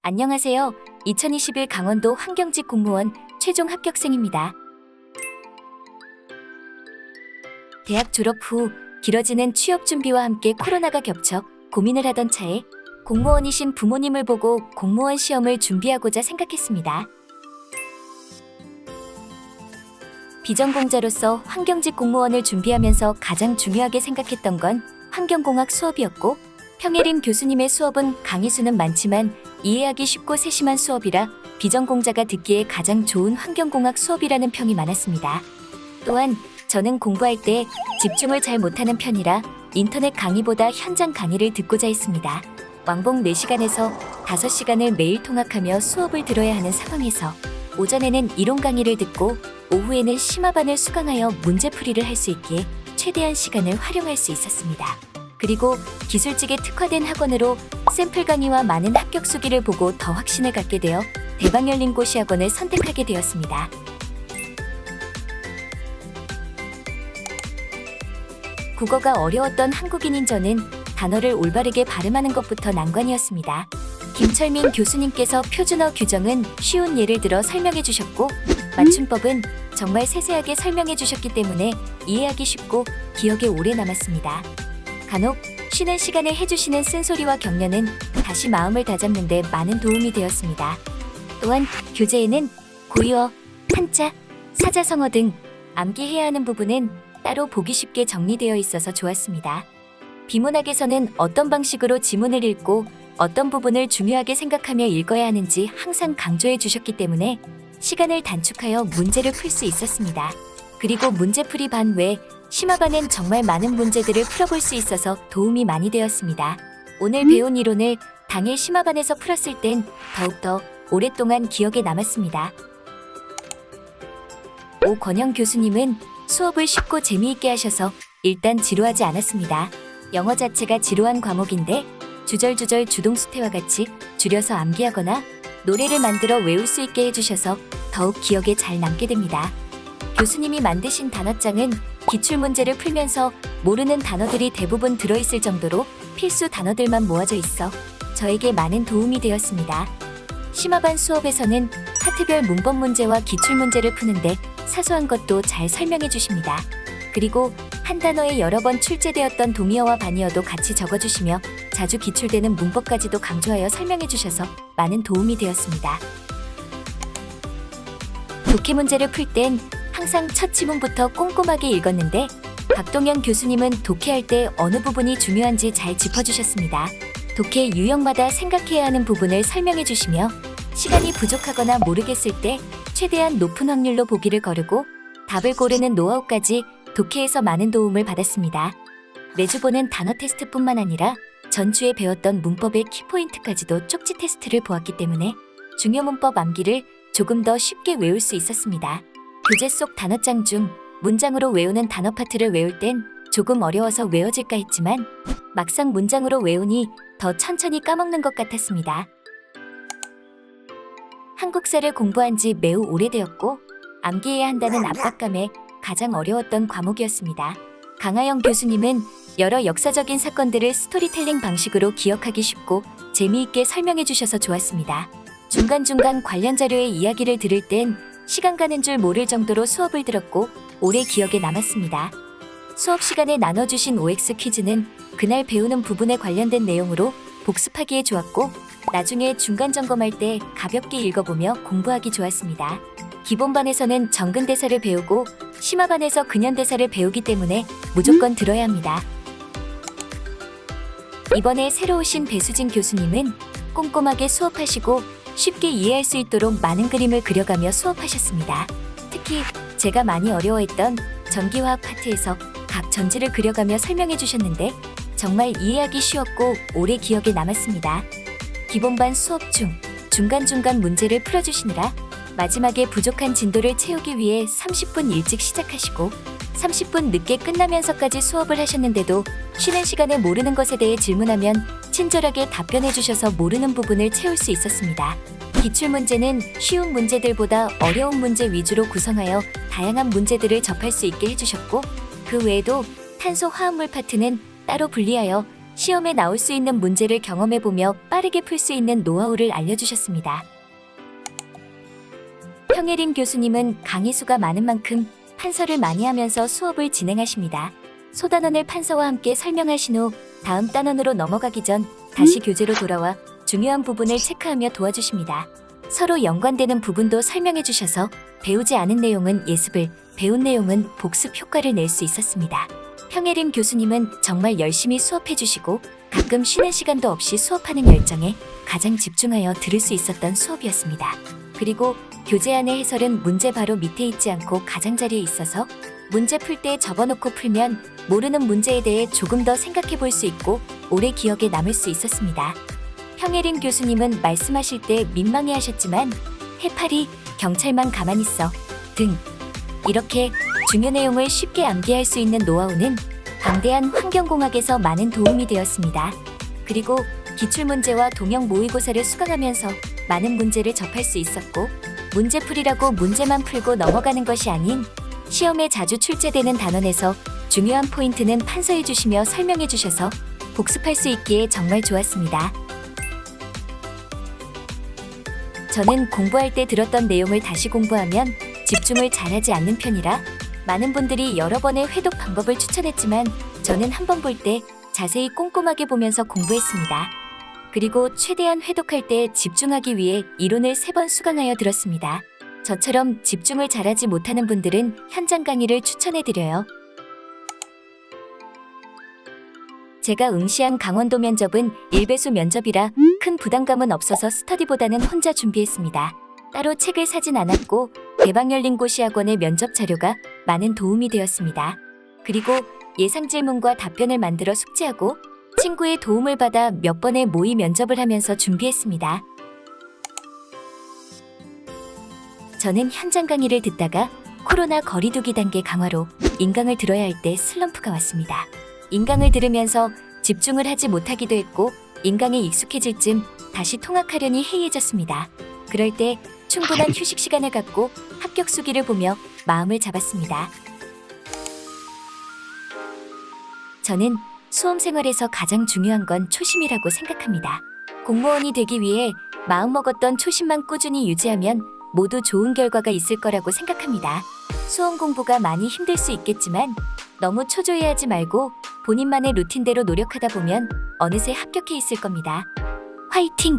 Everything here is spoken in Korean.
안녕하세요. 2021 강원도 환경직 공무원 최종 합격생입니다. 대학 졸업 후 길어지는 취업 준비와 함께 코로나가 겹쳐 고민을 하던 차에 공무원이신 부모님을 보고 공무원 시험을 준비하고자 생각했습니다. 비전공자로서 환경직 공무원을 준비하면서 가장 중요하게 생각했던 건 환경공학 수업이었고, 평예림 교수님의 수업은 강의 수는 많지만 이해하기 쉽고 세심한 수업이라 비전공자가 듣기에 가장 좋은 환경공학 수업이라는 평이 많았습니다. 또한 저는 공부할 때 집중을 잘 못하는 편이라 인터넷 강의보다 현장 강의를 듣고자 했습니다. 왕복 4시간에서 5시간을 매일 통학하며 수업을 들어야 하는 상황에서 오전에는 이론 강의를 듣고 오후에는 심화반을 수강하여 문제풀이를 할 수 있기에 최대한 시간을 활용할 수 있었습니다. 그리고 기술직에 특화된 학원으로 샘플 강의와 많은 합격 수기를 보고 더 확신을 갖게 되어 대박 열린 고시 학원을 선택하게 되었습니다. 국어가 어려웠던 한국인인 저는 단어를 올바르게 발음하는 것부터 난관이었습니다. 김철민 교수님께서 표준어 규정은 쉬운 예를 들어 설명해 주셨고, 맞춤법은 정말 세세하게 설명해 주셨기 때문에 이해하기 쉽고 기억에 오래 남았습니다. 간혹 쉬는 시간에 해주시는 쓴소리와 격려는 다시 마음을 다잡는 데 많은 도움이 되었습니다. 또한 교재에는 고유어, 한자, 사자성어 등 암기해야 하는 부분은 따로 보기 쉽게 정리되어 있어서 좋았습니다. 비문학에서는 어떤 방식으로 지문을 읽고 어떤 부분을 중요하게 생각하며 읽어야 하는지 항상 강조해 주셨기 때문에 시간을 단축하여 문제를 풀 수 있었습니다. 그리고 문제풀이 반 외 심화반엔 정말 많은 문제들을 풀어볼 수 있어서 도움이 많이 되었습니다. 오늘 배운 이론을 당일 심화반에서 풀었을 땐 더욱더 오랫동안 기억에 남았습니다. 오권영 교수님은 수업을 쉽고 재미있게 하셔서 일단 지루하지 않았습니다. 영어 자체가 지루한 과목인데 주절주절 주동수태와 같이 줄여서 암기하거나 노래를 만들어 외울 수 있게 해주셔서 더욱 기억에 잘 남게 됩니다. 교수님이 만드신 단어장은 기출문제를 풀면서 모르는 단어들이 대부분 들어있을 정도로 필수 단어들만 모아져 있어 저에게 많은 도움이 되었습니다. 심화반 수업에서는 파트별 문법 문제와 기출문제를 푸는데 사소한 것도 잘 설명해 주십니다. 그리고 한 단어에 여러 번 출제되었던 동의어와 반의어도 같이 적어주시며 자주 기출되는 문법까지도 강조하여 설명해 주셔서 많은 도움이 되었습니다. 독해 문제를 풀 땐 항상 첫 지문부터 꼼꼼하게 읽었는데 박동현 교수님은 독해할 때 어느 부분이 중요한지 잘 짚어주셨습니다. 독해 유형마다 생각해야 하는 부분을 설명해 주시며 시간이 부족하거나 모르겠을 때 최대한 높은 확률로 보기를 거르고 답을 고르는 노하우까지 독해에서 많은 도움을 받았습니다. 매주 보는 단어 테스트뿐만 아니라 전주에 배웠던 문법의 키포인트까지도 쪽지 테스트를 보았기 때문에 중요 문법 암기를 조금 더 쉽게 외울 수 있었습니다. 교재 속 단어장 중 문장으로 외우는 단어 파트를 외울 땐 조금 어려워서 외워질까 했지만 막상 문장으로 외우니 더 천천히 까먹는 것 같았습니다. 한국사를 공부한 지 매우 오래되었고 암기해야 한다는 압박감에 가장 어려웠던 과목이었습니다. 강하영 교수님은 여러 역사적인 사건들을 스토리텔링 방식으로 기억하기 쉽고 재미있게 설명해 주셔서 좋았습니다. 중간중간 관련 자료의 이야기를 들을 땐 시간 가는 줄 모를 정도로 수업을 들었고 오래 기억에 남았습니다. 수업 시간에 나눠주신 OX 퀴즈는 그날 배우는 부분에 관련된 내용으로 복습하기에 좋았고 나중에 중간 점검할 때 가볍게 읽어보며 공부하기 좋았습니다. 기본반에서는 정근대사를 배우고 심화반에서 근현대사를 배우기 때문에 무조건 들어야 합니다. 이번에 새로 오신 배수진 교수님은 꼼꼼하게 수업하시고 쉽게 이해할 수 있도록 많은 그림을 그려가며 수업하셨습니다. 특히 제가 많이 어려워했던 전기화학 파트에서 각 전지를 그려가며 설명해 주셨는데 정말 이해하기 쉬웠고 오래 기억에 남았습니다. 기본반 수업 중 중간중간 문제를 풀어주시느라 마지막에 부족한 진도를 채우기 위해 30분 일찍 시작하시고 30분 늦게 끝나면서까지 수업을 하셨는데도 쉬는 시간에 모르는 것에 대해 질문하면 친절하게 답변해 주셔서 모르는 부분을 채울 수 있었습니다. 기출문제는 쉬운 문제들보다 어려운 문제 위주로 구성하여 다양한 문제들을 접할 수 있게 해주셨고 그 외에도 탄소 화합물 파트는 따로 분리하여 시험에 나올 수 있는 문제를 경험해보며 빠르게 풀 수 있는 노하우를 알려주셨습니다. 평예린 교수님은 강의 수가 많은 만큼 판서를 많이 하면서 수업을 진행하십니다. 소단원을 판서와 함께 설명하신 후 다음 단원으로 넘어가기 전 다시 교재로 돌아와 중요한 부분을 체크하며 도와주십니다. 서로 연관되는 부분도 설명해 주셔서 배우지 않은 내용은 예습을, 배운 내용은 복습 효과를 낼 수 있었습니다. 평예림 교수님은 정말 열심히 수업해 주시고 가끔 쉬는 시간도 없이 수업하는 열정에 가장 집중하여 들을 수 있었던 수업이었습니다. 그리고 교재 안의 해설은 문제 바로 밑에 있지 않고 가장자리에 있어서 문제 풀 때 접어놓고 풀면 모르는 문제에 대해 조금 더 생각해 볼 수 있고 오래 기억에 남을 수 있었습니다. 평예림 교수님은 말씀하실 때 민망해 하셨지만 해파리, 경찰만 가만히 있어 등 이렇게 중요 내용을 쉽게 암기할 수 있는 노하우는 방대한 환경공학에서 많은 도움이 되었습니다. 그리고 기출문제와 동형 모의고사를 수강하면서 많은 문제를 접할 수 있었고 문제풀이라고 문제만 풀고 넘어가는 것이 아닌 시험에 자주 출제되는 단원에서 중요한 포인트는 판서해 주시며 설명해 주셔서 복습할 수 있기에 정말 좋았습니다. 저는 공부할 때 들었던 내용을 다시 공부하면 집중을 잘하지 않는 편이라 많은 분들이 여러 번의 회독 방법을 추천했지만 저는 한 번 볼 때 자세히 꼼꼼하게 보면서 공부했습니다. 그리고 최대한 회독할 때 집중하기 위해 이론을 3번 수강하여 들었습니다. 저처럼 집중을 잘하지 못하는 분들은 현장 강의를 추천해드려요. 제가 응시한 강원도 면접은 1배수 면접이라 큰 부담감은 없어서 스터디보다는 혼자 준비했습니다. 따로 책을 사진 않았고 대박 열린 고시 학원의 면접 자료가 많은 도움이 되었습니다. 그리고 예상 질문과 답변을 만들어 숙지하고 친구의 도움을 받아 몇 번의 모의 면접을 하면서 준비했습니다. 저는 현장 강의를 듣다가 코로나 거리두기 단계 강화로 인강을 들어야 할 때 슬럼프가 왔습니다. 인강을 들으면서 집중을 하지 못하기도 했고 인강에 익숙해질 즈음 다시 통학하려니 해이해졌습니다. 그럴 때 충분한 휴식 시간을 갖고 합격 수기를 보며 마음을 잡았습니다. 저는 수험 생활에서 가장 중요한 건 초심이라고 생각합니다. 공무원이 되기 위해 마음먹었던 초심만 꾸준히 유지하면 모두 좋은 결과가 있을 거라고 생각합니다. 수험 공부가 많이 힘들 수 있겠지만 너무 초조해하지 말고 본인만의 루틴대로 노력하다 보면 어느새 합격해 있을 겁니다. 화이팅!